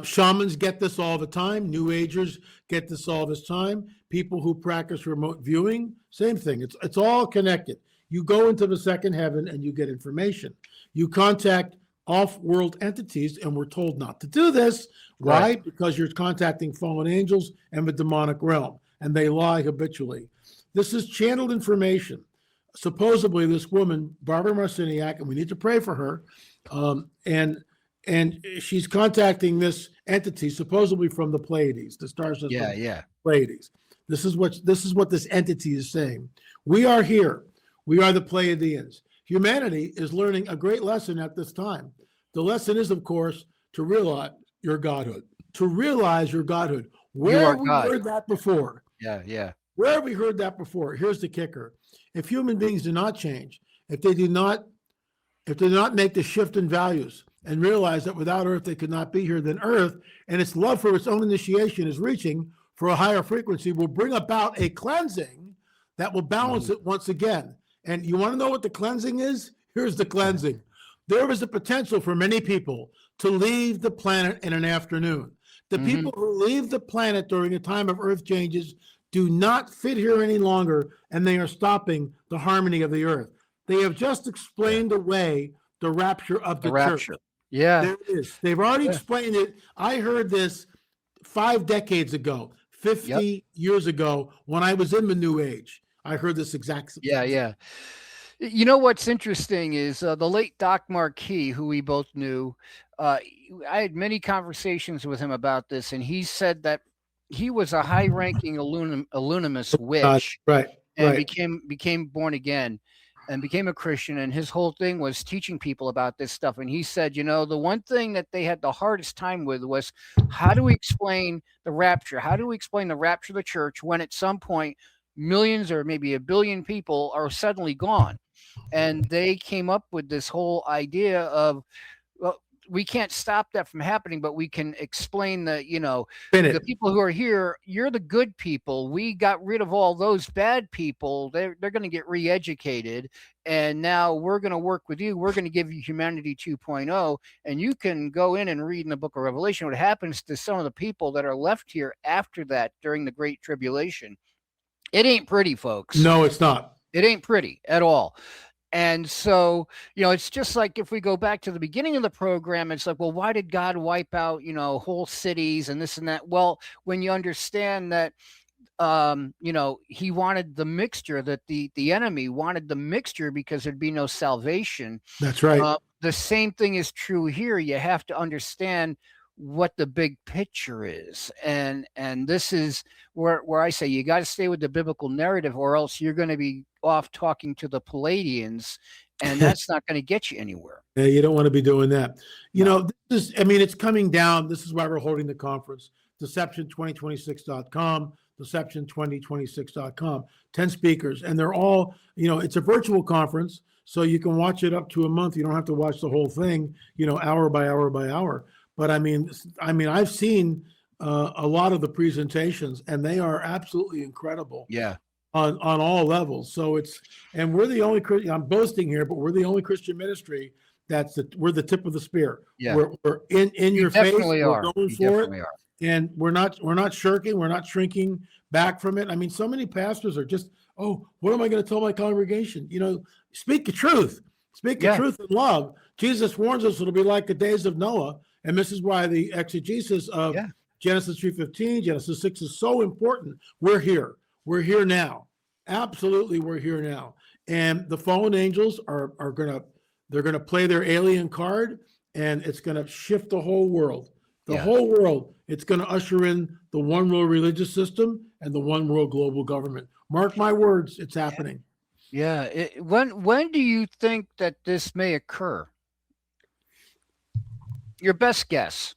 shamans get this all the time. New Agers get this all this time. People who practice remote viewing, same thing. It's all connected. You go into the second heaven and you get information. You contact off-world entities, and we're told not to do this. Why? Right. Because you're contacting fallen angels and the demonic realm, and they lie habitually. This is channeled information. Supposedly, this woman, Barbara Marciniak, and we need to pray for her, and she's contacting this entity, supposedly from the Pleiades, the star system. Pleiades. This is what this entity is saying. We are here. We are the Pleiadians. Humanity is learning a great lesson at this time. The lesson is, of course, to realize your godhood. To realize your godhood. Where have we heard that before? Yeah. Where have we heard that before? Here's the kicker. If human beings do not change, if they do not make the shift in values and realize that without Earth they could not be here, then Earth and its love for its own initiation is reaching for a higher frequency, will bring about a cleansing that will balance it once again. And you want to know what the cleansing is? Here's the cleansing. There is a potential for many people to leave the planet in an afternoon. The people who leave the planet during a time of Earth changes do not fit here any longer, and they are stopping the harmony of the Earth. They have just explained away the rapture of the church. Yeah. There it is. They've already explained it. I heard this 5 decades ago, 50 years ago, when I was in the New Age. I heard this exact. Yeah. You know what's interesting is the late Doc Marquis, who we both knew. I had many conversations with him about this, and he said that he was a high-ranking Illuminist witch, and became born again, and became a Christian. And his whole thing was teaching people about this stuff. And he said, the one thing that they had the hardest time with was, how do we explain the rapture? How do we explain the rapture of the church when at some point millions or maybe 1 billion people are suddenly gone? And they came up with this whole idea of, well, we can't stop that from happening, but we can explain that, the people who are here, you're the good people. We got rid of all those bad people. They're going to get re-educated. And now we're going to work with you. We're going to give you Humanity 2.0. And you can go in and read in the book of Revelation what happens to some of the people that are left here after that during the Great Tribulation. It ain't pretty, folks. No, it's not. It ain't pretty at all. And so, it's just like if we go back to the beginning of the program, it's like, well, why did God wipe out, whole cities and this and that? Well, when you understand that he wanted the mixture, that the enemy wanted the mixture because there'd be no salvation. That's right. The same thing is true here. You have to understand what the big picture is, and this is where I say you got to stay with the biblical narrative, or else you're going to be off talking to the Palladians, and that's not going to get you anywhere. Yeah, you don't want to be doing that. No. This is, I mean, it's coming down. This is why we're holding the conference. Deception2026.com, Deception2026.com. 10 speakers, and they're all, it's a virtual conference, so you can watch it up to a month. You don't have to watch the whole thing, hour by hour by hour. But I mean, I've seen a lot of the presentations, and they are absolutely incredible. Yeah. On all levels. So and we're the only Christian, I'm boasting here, but we're the only Christian ministry we're the tip of the spear. Yeah. We're in your face. We're going for it. And we're not shirking. We're not shrinking back from it. I mean, so many pastors are just, what am I going to tell my congregation? Speak the truth. Speak the truth in love. Jesus warns us it'll be like the days of Noah. And this is why the exegesis of Genesis 3:15, Genesis 6 is so important. We're here. We're here now. Absolutely, we're here now. And the fallen angels are gonna play their alien card, and it's gonna shift the whole world. The whole world. It's gonna usher in the one world religious system and the one world global government. Mark my words, it's happening. Yeah. When do you think that this may occur? Your best guess.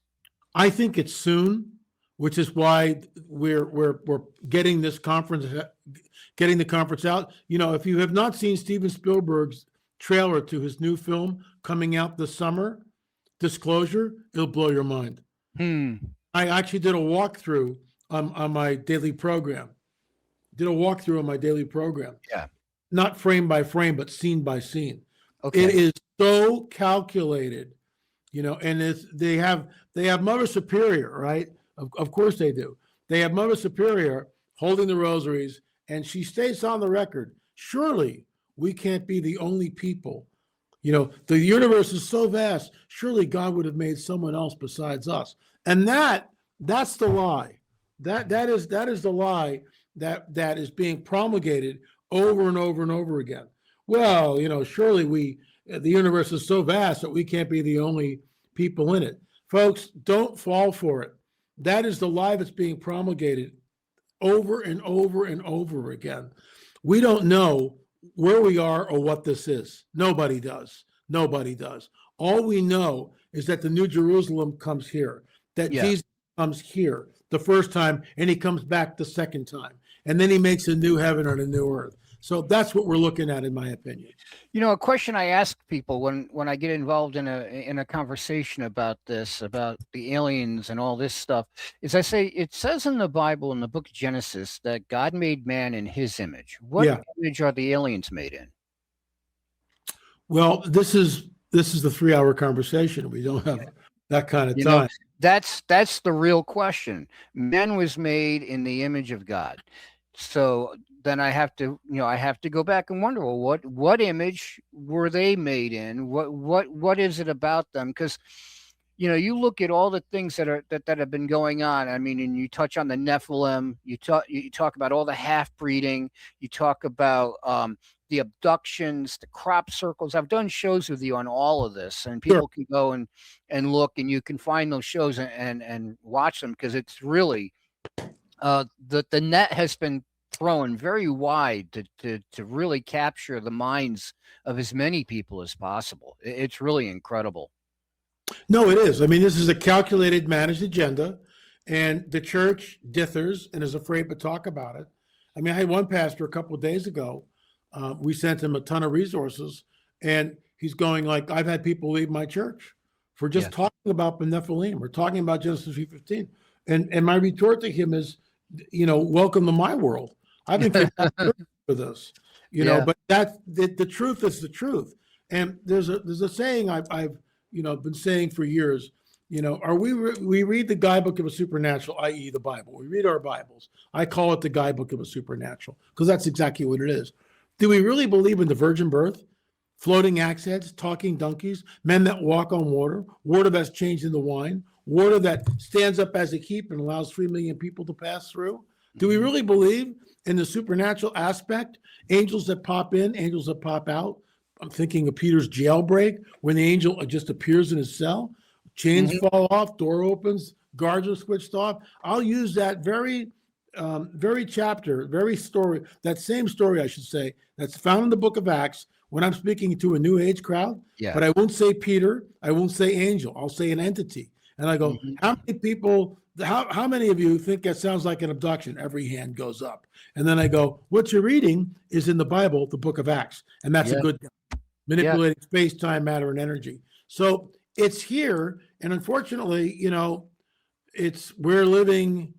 I think it's soon, which is why we're getting this conference, getting the conference out. If you have not seen Steven Spielberg's trailer to his new film coming out this summer, Disclosure, it'll blow your mind. I actually did a walkthrough on my daily program. Yeah. Not frame by frame, but scene by scene. Okay. It is so calculated, and they have Mother Superior, right? Of course they do. They have Mother Superior holding the rosaries, and she states on the record, surely we can't be the only people. The universe is so vast. Surely God would have made someone else besides us. And that's the lie. That is the lie that is being promulgated over and over and over again. Well, surely the universe is so vast that we can't be the only people in it. Folks, don't fall for it. That is the lie that's being promulgated over and over and over again. We don't know where we are or what this is. Nobody does. All we know is that the New Jerusalem comes here, that Jesus comes here the first time, and he comes back the second time. And then he makes a new heaven and a new earth. So that's what we're looking at, in my opinion. A question I ask people when I get involved in a conversation about this, about the aliens and all this stuff, is I say, it says in the Bible, in the book of Genesis, that God made man in his image. What image are the aliens made in? Well, this is the 3-hour conversation. We don't have that kind of time. That's the real question. Man was made in the image of God. So then I have to go back and wonder, well, what image were they made in? What is it about them? Because you look at all the things that have been going on. I mean, and you touch on the Nephilim. You talk about all the half breeding. You talk about the abductions, the crop circles. I've done shows with you on all of this, and people can go and look, and you can find those shows and watch them, because it's really the net has been thrown very wide to really capture the minds of as many people as possible. It's really incredible. No, it is. I mean, this is a calculated, managed agenda, and the church dithers and is afraid to talk about it. I mean, I had one pastor a couple of days ago. We sent him a ton of resources, and he's going like, I've had people leave my church for just talking about the Nephilim or talking about Genesis 3:15. And my retort to him is, welcome to my world. I've been for this, but the truth is the truth. And there's a saying I've been saying for years. We read the guidebook of a supernatural, i.e. the Bible. We read our Bibles. I call it the guidebook of a supernatural, because that's exactly what it is. Do we really believe in the virgin birth, floating axe heads, talking donkeys, men that walk on water, water that's changed into wine, water that stands up as a keep and allows 3 million people to pass through? Do we really believe in the supernatural aspect? Angels that pop in, angels that pop out. I'm thinking of Peter's jailbreak when the angel just appears in his cell, chains fall off, door opens, guards are switched off. I'll use that very chapter, very story, that same story, I should say, that's found in the book of Acts when I'm speaking to a New Age crowd. Yeah. But I won't say Peter, I won't say angel, I'll say an entity. And I go, how many people, how many of you think that sounds like an abduction? Every hand goes up. And then I go, what you're reading is in the Bible, the book of Acts. And that's a good guy, manipulating space, time, matter, and energy. So it's here. And unfortunately, we're living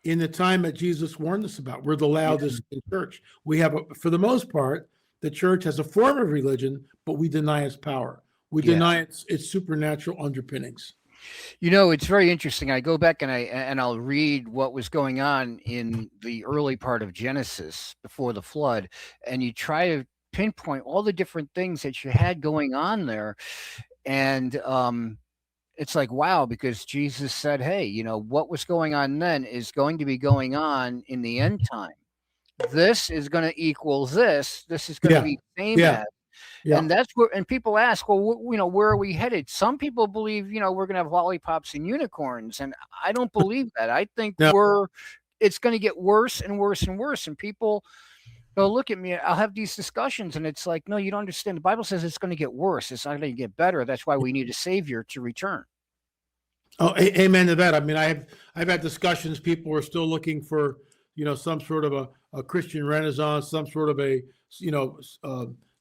in the time that Jesus warned us about. We're the loudest in church. We have, for the most part, the church has a form of religion, but we deny its power. We deny its supernatural underpinnings. It's very interesting. I go back and I'll read what was going on in the early part of Genesis before the flood, and you try to pinpoint all the different things that you had going on there, and it's like, wow, because Jesus said, hey, what was going on then is going to be going on in the end time. This is going to equal this. This is going to be same as. And that's where, and people ask, well, where are we headed? Some people believe, we're going to have lollipops and unicorns. And I don't believe that. I think it's going to get worse and worse and worse. And people go, look at me, I'll have these discussions. And it's like, no, you don't understand. The Bible says it's going to get worse. It's not going to get better. That's why we need a savior to return. Oh, amen to that. I mean, I've had discussions. People are still looking for, some sort of a Christian Renaissance, some sort of a,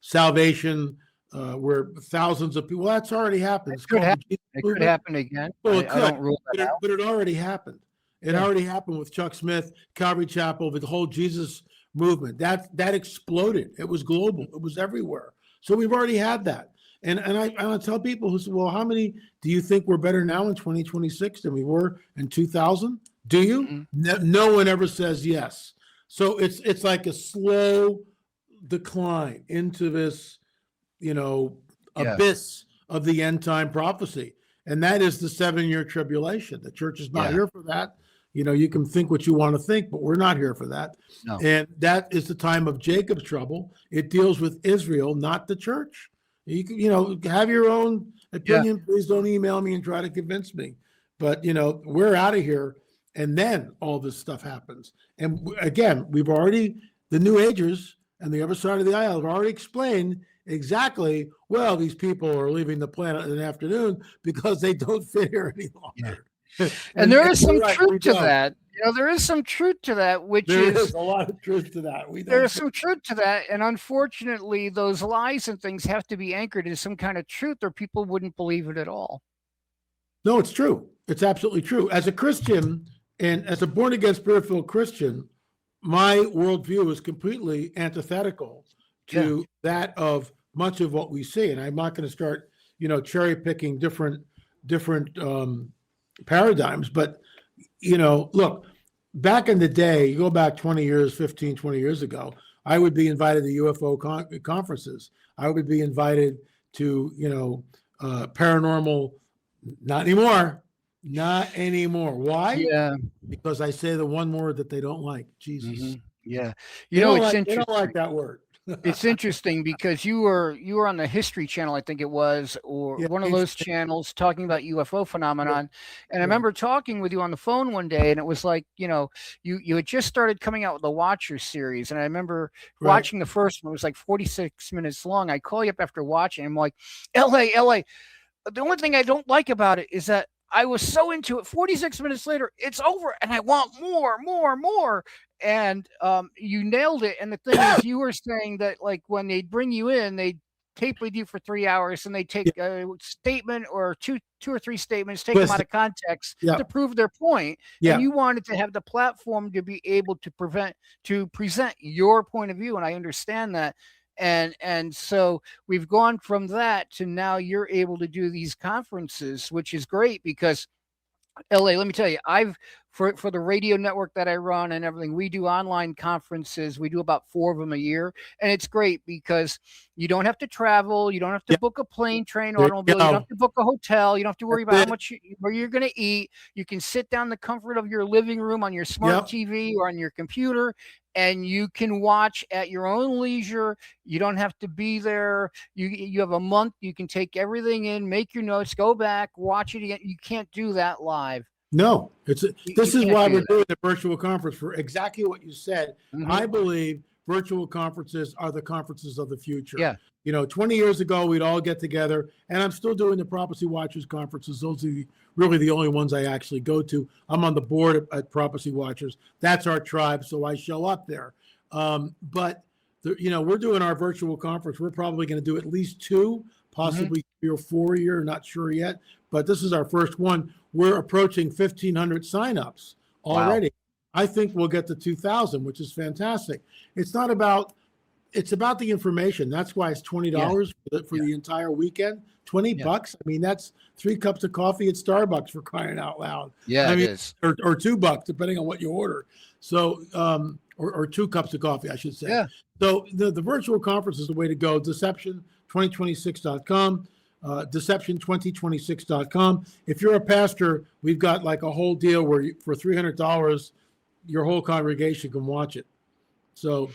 salvation where thousands of people. Well, that's already happened. It could happen again. Well, I don't rule that out. But it already happened. It already happened with Chuck Smith, Calvary Chapel, with the whole Jesus movement. That exploded. It was global. It was everywhere. So we've already had that. And I tell people who say, well, how many do you think we're better now in 2026 than we were in 2000? Do you? No one ever says yes. So it's like a slow decline into this, abyss of the end time prophecy. And that is the 7-year tribulation. The church is not here for that. You can think what you want to think, but we're not here for that. No. And that is the time of Jacob's trouble. It deals with Israel, not the church. You can, have your own opinion. Yeah. Please don't email me and try to convince me. But, we're out of here. And then all this stuff happens. And again, the New Agers and the other side of the aisle have already explained exactly, well, these people are leaving the planet in the afternoon because they don't fit here any longer. Yeah. and there is some truth to that. There is some truth to that, there is a lot of truth to that. There is some truth to that. And unfortunately, those lies and things have to be anchored in some kind of truth or people wouldn't believe it at all. No, it's true. It's absolutely true. As a Christian and as a born-again, spirit-filled Christian, my worldview is completely antithetical to that of much of what we see. And I'm not going to start, cherry picking different paradigms. But, look, back in the day, you go back 20 years ago, I would be invited to UFO conferences. I would be invited to, paranormal, not anymore. Not anymore. Why? Yeah. Because I say the one word that they don't like, Jesus. Mm-hmm. Yeah. It's interesting. They don't like that word. It's interesting because you were on the History Channel, I think it was, or one of those channels talking about UFO phenomenon. And I remember talking with you on the phone one day, and it was like, you had just started coming out with the Watcher series. And I remember watching the first one. It was like 46 minutes long. I call you up after watching. I'm like, LA. The only thing I don't like about it is that I was so into it. 46 minutes later, it's over, and I want more. And you nailed it. And the thing is, you were saying that, like, when they bring you in, they tape with you for 3 hours, and they take a statement or two or three statements, take them out of context to prove their point. And you wanted to have the platform to be able to present your point of view, and I understand that. And so we've gone from that to now you're able to do these conferences, which is great because LA, let me tell you, I've for the radio network that I run and everything, we do online conferences. We do about 4 of them a year, and it's great because you don't have to travel, you don't have to Yeah, book a plane, train, there you automobile, you don't go. have to book a hotel, you don't have to worry about That's how it. much where you're going to eat. You can sit down in the comfort of your living room on your smart Yep. TV or on your computer, and you can watch at your own leisure. You don't have to be there. You have a month. You can take everything in, make your notes, go back, watch it again. You can't do that live. No, You this is can't why do we're that. doing the virtual conference, for exactly what you said. Mhm. I believe virtual conferences are the conferences of the future. Yeah. 20 years ago, we'd all get together, and I'm still doing the Prophecy Watchers conferences. Those are really the only ones I actually go to. I'm on the board at Prophecy Watchers. That's our tribe, so I show up there. But we're doing our virtual conference. We're probably going to do at least 2, possibly 3 or 4 a year. Not sure yet, but this is our first one. We're approaching 1,500 signups already. Wow. I think we'll get to 2,000, which is fantastic. It's about the information. That's why it's $20 for the entire weekend. $20. I mean, that's 3 cups of coffee at Starbucks, for crying out loud. Yeah, I it mean, is. or $2, depending on what you order. So, or 2 cups of coffee, I should say. Yeah. So the virtual conference is the way to go. Deception2026.com. Deception2026.com. If you're a pastor, we've got like a whole deal where for $300, your whole congregation can watch it. So,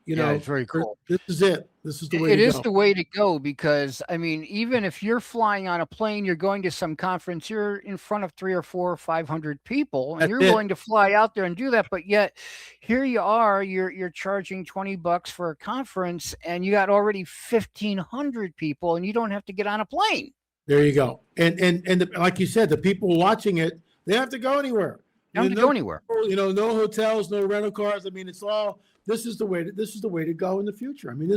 It's very cool. this is it. This is the way It to is go. the way to go because, I mean, even if you're flying on a plane, you're going to some conference, you're in front of 300 or 400 or 500 people, and That's you're it. willing to fly out there and do that. But yet, here you are, you're charging $20 for a conference, and you got already 1,500 people, and you don't have to get on a plane. There you go. And like you said, the people watching it, they don't have to go anywhere. You don't have to go anywhere. No hotels, no rental cars. I mean, it's all. This is the way to go in the future. I mean,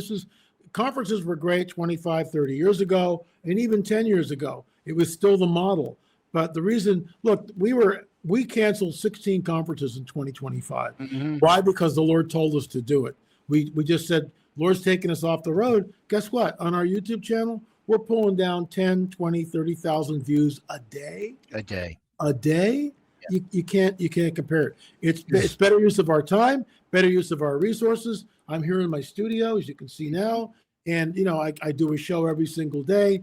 conferences were great 25, 30 years ago, and even 10 years ago. It was still the model. But the reason, look, we canceled 16 conferences in 2025. Why? Because the Lord told us to do it. We just said, Lord's taking us off the road. Guess what? On our YouTube channel, we're pulling down 10, 20, 30,000 views a day. A day. Yeah. You can't compare it. It's better use of our time, better use of our resources. I'm here in my studio, as you can see now, and I do a show every single day.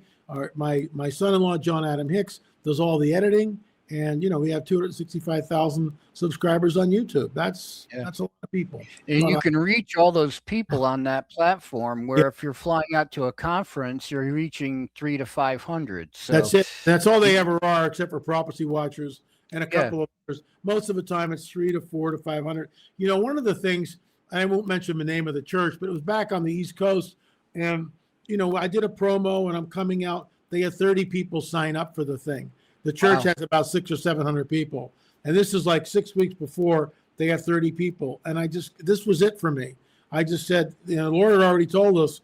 My son-in-law John Adam Hicks does all the editing, and we have 265,000 subscribers on YouTube. That's a lot of people. And you can reach all those people on that platform. Where if you're flying out to a conference, you're reaching 300 to 500. So that's it. That's all they ever are, except for Prophecy Watchers and a couple of others. Most of the time, it's 300 to 400 to 500. One of the things, I won't mention the name of the church, but it was back on the East Coast, and I did a promo, and I'm coming out. They had 30 people sign up for the thing. The church has about 600 or 700 people, and this is like 6 weeks before they have 30 people. And this was it for me. I just said, the Lord had already told us,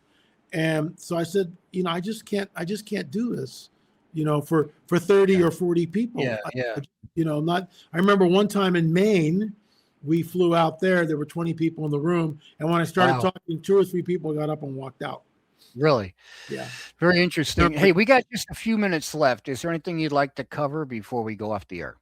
and so I said, I just can't do this, for 30 or 40 people. I remember one time in Maine, we flew out there. There were 20 people in the room, and when I started talking, 2 or 3 people got up and walked out. Really? Yeah. Very interesting. Hey, we got just a few minutes left. Is there anything you'd like to cover before we go off the air?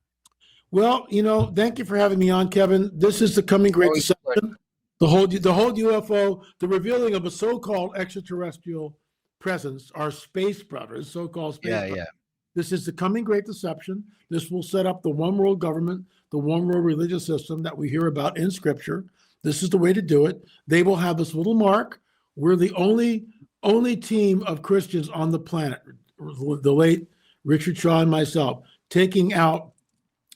Well, thank you for having me on, Kevin. This is the coming Great Deception. The whole UFO, the revealing of a so-called extraterrestrial presence, our space brothers, so-called space brothers. This is the coming Great Deception. This will set up the one world government, the one world religious system that we hear about in Scripture. This is the way to do it. They will have this little mark. We're the only team of Christians on the planet, the late Richard Shaw and myself, taking out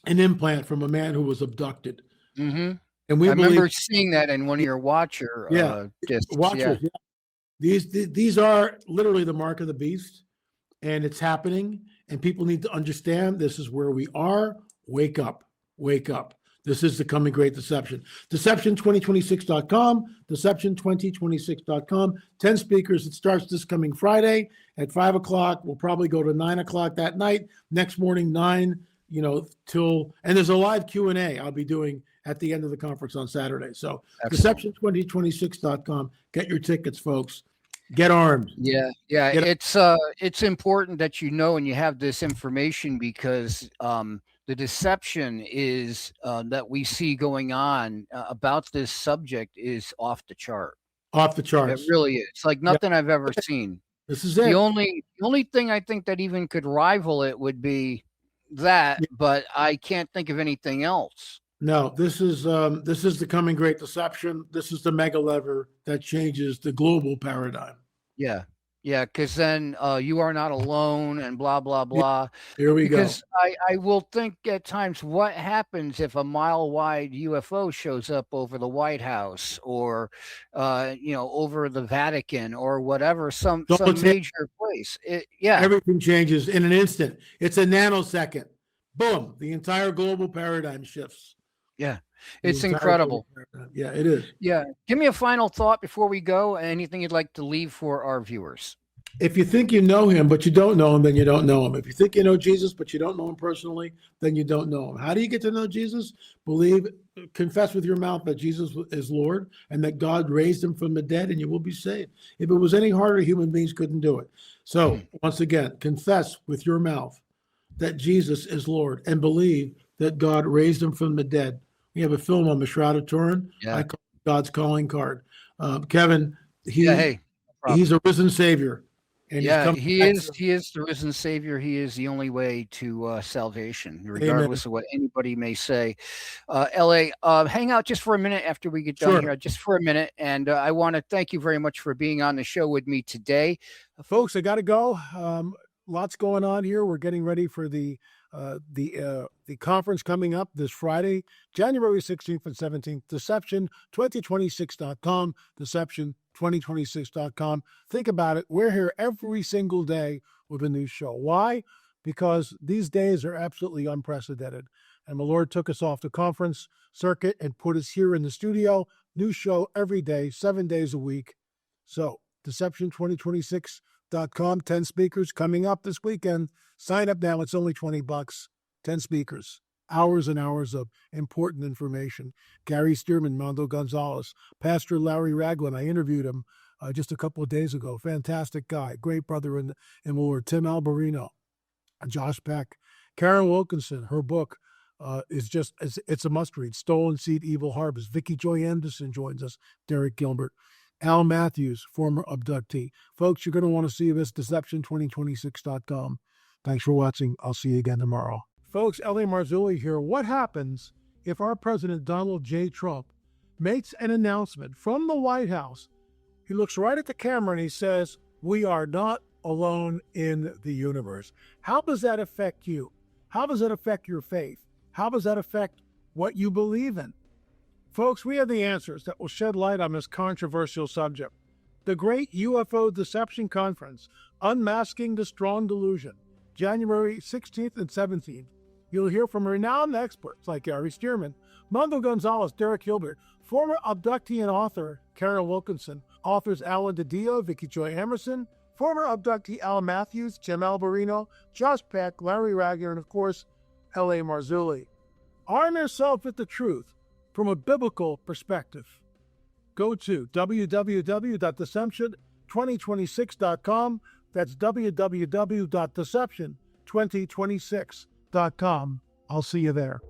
an implant from a man who was abducted. And I remember seeing that in one of your watchers. Yeah. These are literally the mark of the beast, and it's happening, and people need to understand this is where we are. Wake up. This is the coming Great Deception. Deception2026.com, Deception2026.com. 10 speakers. It starts this coming Friday at 5 o'clock. We'll probably go to 9 o'clock that night. Next morning, 9, till, and there's a live Q&A I'll be doing at the end of the conference on Saturday. So Deception2026.com. Get your tickets, folks. Get armed. It's important that and you have this information because the deception is that we see going on about this subject is off the chart. Off the It charts. really is. It's like Yeah, nothing I've ever seen. this is The it. only thing I think that even could rival it would be that, Yeah. but I can't think of anything else. No, this is the coming great deception. This is the mega lever that changes the global paradigm. Yeah. Yeah, because then you are not alone and blah, blah, Yeah, blah. here we go. Because I will think at times, what happens if a mile-wide UFO shows up over the White House or, over the Vatican or whatever, some Don't take major place? Yeah, everything changes in an instant. It's a nanosecond. Boom, the entire global paradigm shifts. yeah. The It's entire global incredible. paradigm. Yeah, it is. Yeah. Give me a final thought before we go. Anything you'd like to leave for our viewers? If you think you know him, but you don't know him, then you don't know him. If you think you know Jesus, but you don't know him personally, then you don't know him. How do you get to know Jesus? Believe, confess with your mouth that Jesus is Lord and that God raised him from the dead, and you will be saved. If it was any harder, human beings couldn't do it. So, once again, confess with your mouth that Jesus is Lord and believe that God raised him from the dead. We have a film on the Shroud of Turin. Yeah. I call it God's calling card. Kevin, Hey, no problem. he's a risen Savior. And Yeah, he's he coming is. back. He is the risen Savior. He is the only way to salvation, regardless of what anybody may say. La, hang out just for a minute after we get done Sure. here, just for a minute, and I want to thank you very much for being on the show with me today, Folks, I got to go. Lots going on here. We're getting ready for the conference coming up this Friday, January 16th and 17th. Deception2026.com. Deception2026.com. Think about it. We're here every single day with a new show. Why? Because these days are absolutely unprecedented. And the Lord took us off the conference circuit and put us here in the studio. New show every day, 7 days a week. So, Deception2026.com, 10 speakers coming up this weekend. Sign up now. It's only $20. 10 speakers, hours and hours of important information. Gary Stearman, Mondo Gonzalez, Pastor Larry Ragland. I interviewed him just a couple of days ago. Fantastic guy, great brother in the Lord. Tim Alberino, Josh Peck, Karen Wilkinson. Her book it's a must read. Stolen Seed, Evil Harbors. Vicki Joy Anderson joins us. Derek Gilbert. Al Matthews, former abductee. Folks, you're going to want to see this, Deception2026.com. Thanks for watching. I'll see you again tomorrow. Folks, L.A. Marzulli here. What happens if our President Donald J. Trump makes an announcement from the White House? He looks right at the camera and he says, "We are not alone in the universe." How does that affect you? How does that affect your faith? How does that affect what you believe in? Folks, we have the answers that will shed light on this controversial subject. The Great UFO Deception Conference, Unmasking the Strong Delusion, January 16th and 17th. You'll hear from renowned experts like Gary Stearman, Mondo Gonzalez, Derek Gilbert, former abductee and author Karen Wilkinson, authors Alan DiDio, Vicki Joy Emerson, former abductee Al Matthews, Jim Alberino, Josh Peck, Larry Ragger, and of course, L.A. Marzulli. Arm yourself with the truth from a biblical perspective. Go to www.deception2026.com. That's www.deception2026.com. I'll see you there.